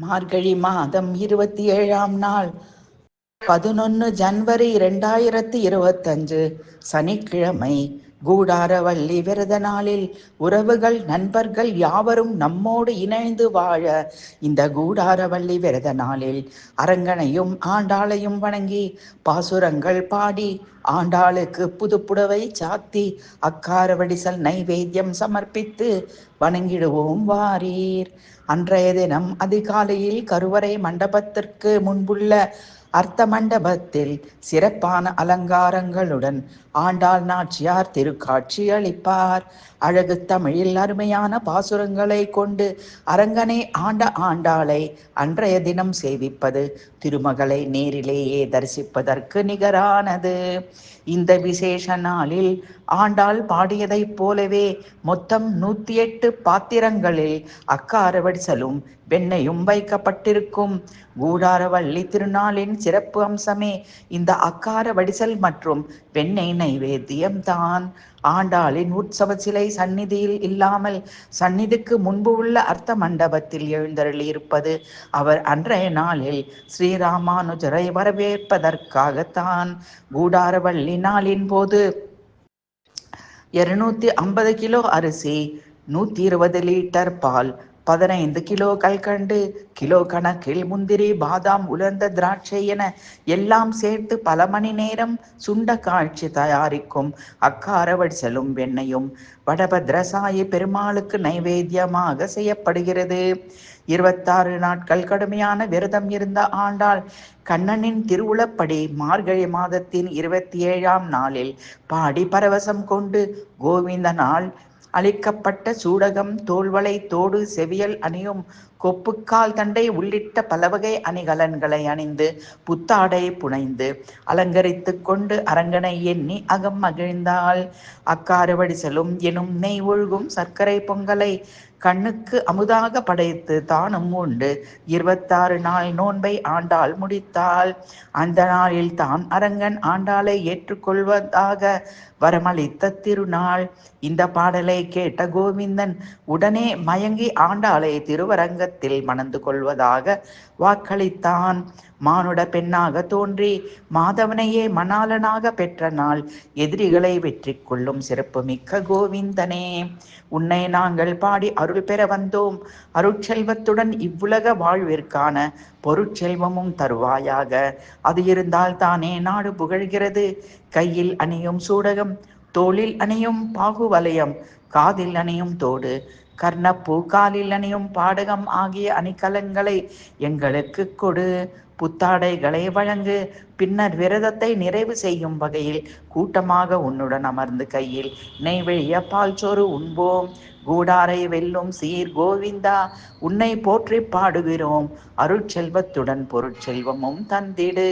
மார்கழி மாதம் 27ஆம் நாள் 11 ஜனவரி 2025 சனிக்கிழமை. கூடாரவள்ளி விரத நாளில் உறவுகள் நண்பர்கள் யாவரும் நம்மோடு இணைந்து வாழ இந்த கூடாரவள்ளி விரத நாளில் அரங்கனையும் ஆண்டாளையும் வணங்கி பாசுரங்கள் பாடி ஆண்டாளுக்கு புதுப்புடவை சாத்தி அக்கார வடிசல் நைவேத்தியம் சமர்ப்பித்து வணங்கிடுவோம் வாரீர். அன்றைய தினம் அதிகாலையில் கருவறை மண்டபத்திற்கு முன்புள்ள அர்த்த மண்டபத்தில் சிறப்பான அலங்காரங்களுடன் ஆண்டாள் நாச்சியார் திருக்காட்சி அளிப்பார். அழகு தமிழில் அருமையான பாசுரங்களை கொண்டு அரங்கனை ஆண்ட ஆண்டாளை அன்றைய தினம் சேவிப்பது திருமகளை நேரிலேயே தரிசிப்பதற்கு நிகரானது. இந்த விசேஷ நாளில் ஆண்டாள் பாடியதைப் போலவே மொத்தம் 108 பாத்திரங்களில் அக்கார வடிசலும் வெண்ணையும் வைக்கப்பட்டிருக்கும். கூடாரவள்ளி திருநாளின் சிறப்பு அம்சமே இந்த அக்கார வடிசல் மற்றும் வெண்ணெய் நைவேத்தியம் தான். ஆண்டாளின் உற்சவ சிலை சந்நிதியில் இல்லாமல் சந்நிதிக்கு முன்பு உள்ள அர்த்த மண்டபத்தில் எழுந்தருளியிருப்பது அவர் அன்றைய நாளில் ஸ்ரீராமானுஜரை வரவேற்பதற்காகத்தான். கூடாரவள்ளி நாளின் போது 250 கிலோ அரிசி, 120 லிட்டர் பால், 15 கிலோ கல்கண்டு, கிலோ கணக்கில் முந்திரி, பாதாம், உலர்ந்த திராட்சை என எல்லாம் சேர்த்து பல மணி நேரம் சுண்ட காய்ச்சி தயாரிக்கும் அக்கார வடிசலும் வெண்ணையும் வடபத்ரசாயி பெருமாளுக்கு நைவேத்தியமாக செய்யப்படுகிறது. 26 நாட்கள் கடுமையான விரதம் இருந்த ஆண்டாள் கண்ணனின் திருவுளப்படி மார்கழி மாதத்தின் 27ஆம் நாளில் பாடி பரவசம் கொண்டு கோவிந்தனால் அளிக்கப்பட்ட சூடகம், தோள்வளை, தோடு, செவியல் அணியும் கொப்புக்கால் தண்டை உள்ளிட்ட பலவகை அணிகலன்களை அணிந்து புத்தாடை புனைந்து அலங்கரித்து கொண்டு அரங்கனை எண்ணி அகம் மகிழ்ந்தாள். அக்கார வடிசலும் எனும் நெய் ஒழுகும் சர்க்கரை பொங்கலை கண்ணுக்கு அமுதாக படைத்து தானும் உண்டு 26 நாள் நோன்பை ஆண்டாள் முடித்தாள். அந்த நாளில் தான் அரங்கன் ஆண்டாளை ஏற்றுக்கொள்வதாக வரமளித்த திருநாள். இந்த பாடலை கேட்ட கோவிந்தன் உடனே மயங்கி ஆண்டாளை திருவரங்கத்தில் மணந்து கொள்வதாக வாக்களித்தான். மானுட பெண்ணாக தோன்றி மாதவனையே மணாளனாக பெற்ற நாள் எதிரிகளை வெற்றி கொள்ளும் சிறப்பு மிக்க கோவிந்தனே, உன்னை நாங்கள் பாடி அருள் பெற வந்தோம். அருட்செல்வத்துடன் இவ்வுலக வாழ்விற்கான பொருட்செல்வமும் தருவாயாக. அது இருந்தால் தானே நாடு புகழ்கிறது. கையில் அணியும் சூடகம், தோளில் அணியும் பாகுவலயம், காதில் அணியும் தோடு, கர்ணப்பூ, காலில் அணியும் பாடகம் ஆகிய அணிகலன்களை எங்களுக்கு கொடு. புத்தாடைகளை வழங்கு. பின்னர் விரதத்தை நிறைவு செய்யும் வகையில் கூட்டமாக உன்னுடன் அமர்ந்து கையில் நெய்வெளிய பால் சோறு உண்போம். கூடாரை வெல்லும் சீர் கோவிந்தா, உன்னை போற்றி பாடுகிறோம். அருட்செல்வத்துடன் பொருட்செல்வமும் தந்திடு.